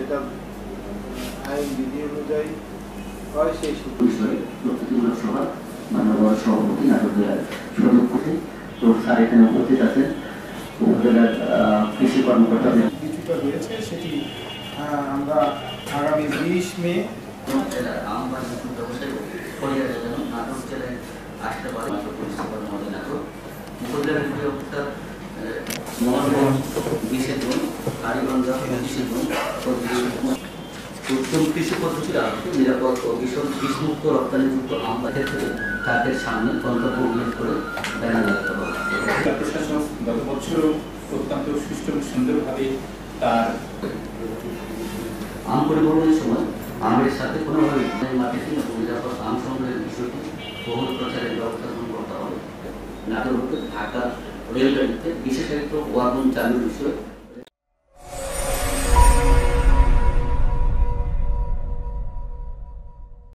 যেটা আইন বিধি অনুযায়ী হয় সেই বিষয়ে প্রতিমূলক সভা মাননীয় সভাপতি নাটক সদস্য তো স্যার এখানে উপস্থিত আছেন উপজেলার কৃষি কর্মকর্তা কিছুটা হয়েছে সেটি আমরা আগামী 20 মে নাটক জেলায় আসতে পারে নাটক উপজেলার মহানগঞ্জ 20 জুন কালীগঞ্জ 25 জুন উত্তম কৃষি পদ্ধতির আলোকে নিরাপদ ও বিষমুক্ত রপ্তানিযুক্ত আমরা ক্ষেত্রে তাদের সামনে গন্তব্য উল্লেখ করে ব্যানার লাগাতে হবে। প্রশাসক গত বছরও অত্যন্ত সুষ্ঠু এবং সুন্দরভাবে তার আম পরিবহনের সময় আমের সাথে কোনোভাবে মার্কেটিং এবং নিরাপদ আম সংগ্রহের বিষয়টি বহুল প্রচারের ব্যবস্থা গ্রহণ করতে হবে। নাটোর ঢাকা রেলগাড়িতে বিশেষায়িত ওয়াগন চালুর বিষয়ে